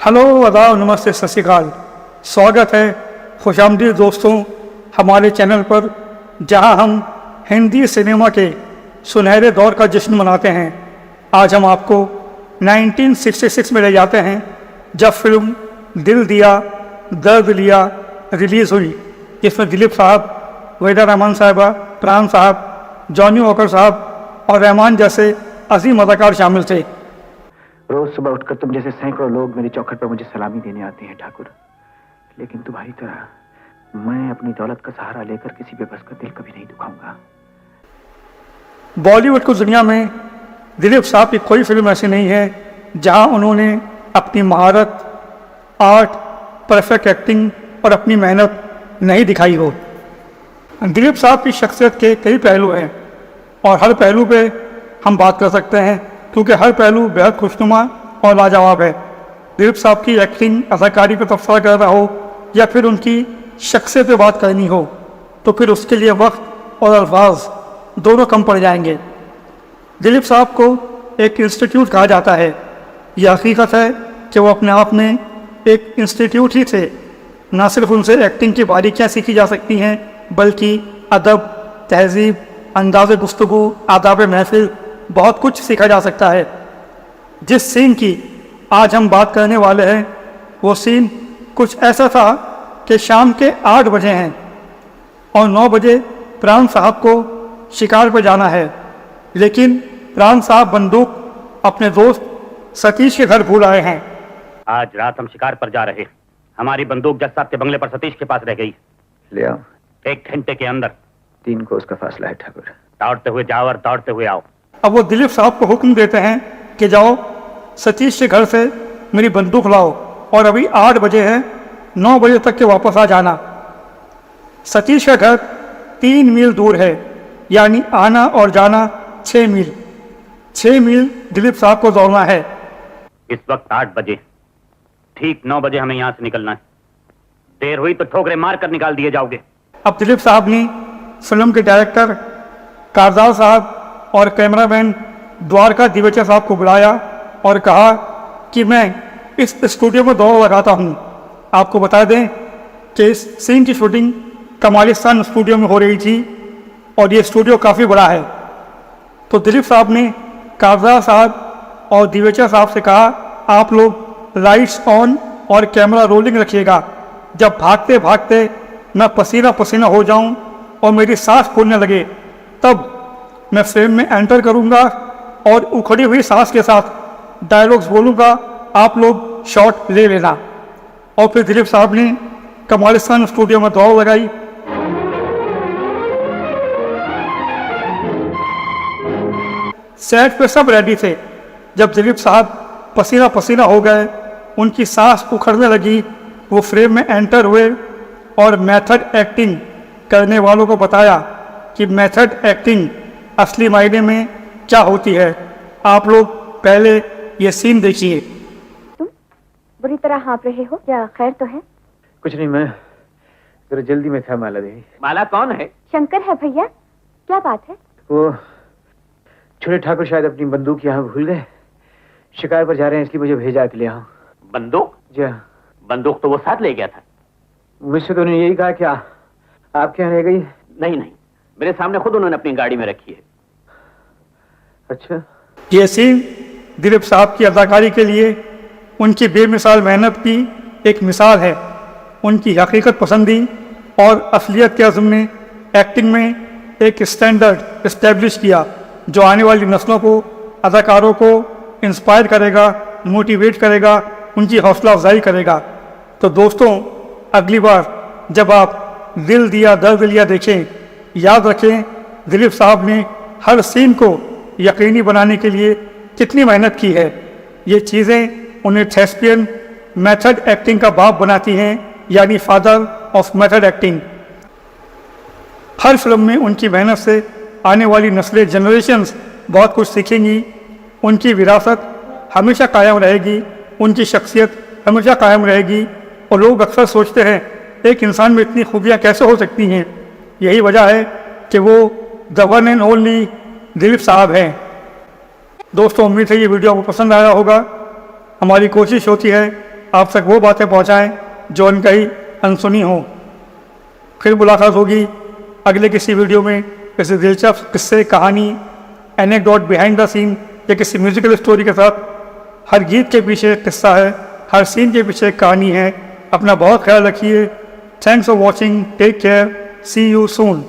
Hello, आदाब, नमस्ते, सत श्री अकाल। स्वागत है, खुशामदीद दोस्तों, हमारे चैनल पर, जहां हम हिंदी सिनेमा के सुनहरे दौर का जश्न मनाते हैं। आज हम आपको 1966 में ले जाते हैं, जब फिल्म दिल दिया दर्द लिया रिलीज़ हुई, जिसमें दिलीप साहब, वहीदा रहमान साहिबा, प्राण साहब, जॉनी वॉकर साहब और रहमान जैसे अजीम अदाकार शामिल थे। रोज सुबह उठकर तुम जैसे सैकड़ों लोग मेरी चौखट पर मुझे सलामी देने आते हैं ठाकुर, लेकिन तुम्हारी तरह मैं अपनी दौलत का सहारा लेकर किसी बेबस का दिल कभी नहीं दुखाऊंगा। बॉलीवुड की दुनिया में दिलीप साहब की कोई फिल्म ऐसी नहीं है जहां उन्होंने अपनी महारत, आर्ट, परफेक्ट एक्टिंग और अपनी मेहनत नहीं दिखाई हो। दिलीप साहब की शख्सियत के कई पहलू हैं और हर पहलू पे हम बात कर सकते हैं, क्योंकि हर पहलू बेहद खुशनुमा और लाजवाब है। दिलीप साहब की एक्टिंग, अदाकारी पर तबसरा करना हो या फिर उनकी शख्सियत पे बात करनी हो, तो फिर उसके लिए वक्त और अल्फाज दोनों कम पड़ जाएंगे। दिलीप साहब को एक इंस्टीट्यूट कहा जाता है। यह हकीकत है कि वो अपने आप में एक इंस्टीट्यूट ही थे। न सिर्फ उनसे एक्टिंग की बारीकियाँ सीखी जा सकती हैं, बल्कि अदब, तहजीब, अंदाज़ गुफ्तगू, आदाब महफिल, बहुत कुछ सीखा जा सकता है। जिस सीन की आज हम बात करने वाले हैं, वो सीन कुछ ऐसा था कि शाम के 8 बजे हैं और 9 बजे प्राण साहब को शिकार पर जाना है, लेकिन प्राण साहब बंदूक अपने दोस्त सतीश के घर भूल आए हैं। आज रात हम शिकार पर जा रहे, हमारी बंदूक जज साहब के बंगले पर सतीश के पास रह गई। ले आओ। 1 घंटे के अंदर 3 कोस का फासला है ठाकुर। दौड़ते हुए जाओ और दौड़ते हुए आओ। अब वो दिलीप साहब को हुक्म देते हैं कि जाओ सतीश के घर से मेरी बंदूक लाओ और अभी 8 बजे है, 9 बजे तक के वापस आ जाना। सतीश का घर 3 मील दूर है, यानी आना और जाना 6 मील। 6 मील दिलीप साहब को दौड़ना है। इस वक्त 8 बजे, ठीक 9 बजे हमें यहाँ से निकलना है। देर हुई तो ठोकरे मार कर निकाल दिए जाओगे। अब दिलीप साहब ने फिल्म के डायरेक्टर कारदार साहब और कैमरामैन द्वारका दिवेचा साहब को बुलाया और कहा कि मैं इस स्टूडियो में दौड़ लगाता हूँ। आपको बता दें कि इस सीन की शूटिंग कमालिस्तान स्टूडियो में हो रही थी और ये स्टूडियो काफ़ी बड़ा है। तो दिलीप साहब ने कारदार साहब और दिवेचा साहब से कहा, आप लोग लाइट्स ऑन और कैमरा रोलिंग रखिएगा। जब भागते भागते मैं पसीना पसीना हो जाऊं और मेरी सांस फूलने लगे, तब मैं फ्रेम में एंटर करूंगा और उखड़ी हुई सांस के साथ डायलॉग्स बोलूंगा। आप लोग शॉट ले लेना। और फिर दिलीप साहब ने कमालिस्तान स्टूडियो में दौड़ लगाई। सेट पे सब रेडी थे। जब दिलीप साहब पसीना पसीना हो गए, उनकी सांस उखड़ने लगी, वो फ्रेम में एंटर हुए और मेथड एक्टिंग करने वालों को बताया कि मेथड एक्टिंग असली मायने में क्या होती है। आप लोग पहले ये सीन देखिए। तुम बुरी तरह हाँप रहे हो, क्या खैर तो है? कुछ नहीं, मैं जरा जल्दी में था। माला देवी। माला कौन है? शंकर है भैया। क्या बात है? वो छोटे ठाकुर शायद अपनी बंदूक यहाँ भूल गए। शिकार पर जा रहे हैं, इसलिए मुझे भेजा के ले आओ। बंदूक? जी हाँ। बंदूक तो वो साथ ले गया था। मुझसे तो उन्होंने यही कहा कि आपके यहाँ रह गई। नहीं, मेरे सामने खुद उन्होंने अपनी गाड़ी में रखी है। अच्छा। ये सीन दिलीप साहब की अदाकारी के लिए उनकी बेमिसाल मेहनत की एक मिसाल है। उनकी हकीकत पसंदी और असलियत के अज़्म ने एक्टिंग में एक स्टैंडर्ड इस्टेब्लिश किया, जो आने वाली नस्लों को, अदाकारों को इंस्पायर करेगा, मोटिवेट करेगा, उनकी हौसला अफजाई करेगा। तो दोस्तों, अगली बार जब आप दिल दिया दर्द लिया देखें, याद रखें दिलीप साहब ने हर सीन को यकीनी बनाने के लिए कितनी मेहनत की है। ये चीज़ें उन्हें थेस्पियन मेथड एक्टिंग का बाप बनाती हैं, यानी father of method acting. Her film में उनकी मेहनत से आने वाली नस्लें, जनरेशन्स बहुत कुछ सीखेंगी। उनकी विरासत हमेशा कायम रहेगी, उनकी शख्सियत हमेशा कायम रहेगी। और लोग अक्सर सोचते हैं एक इंसान में इतनी खूबियाँ कैसे हो सकती हैं। यही वजह है कि वो the one and only Dilip साहब हैं। दोस्तों, उम्मीद है ये वीडियो आपको पसंद आया होगा। हमारी कोशिश होती है आप तक वो बातें पहुंचाएं जो उनकी अनसुनी हो। फिर मुलाकात होगी अगले किसी वीडियो में किसी दिलचस्प किस्से, कहानी, एनेक्डोट, बिहाइंड द सीन या किसी म्यूजिकल स्टोरी के साथ। हर गीत के पीछे एक किस्सा है, हर सीन के पीछे एक कहानी है। अपना बहुत ख्याल रखिए। Thanks for watching, take care, see you soon.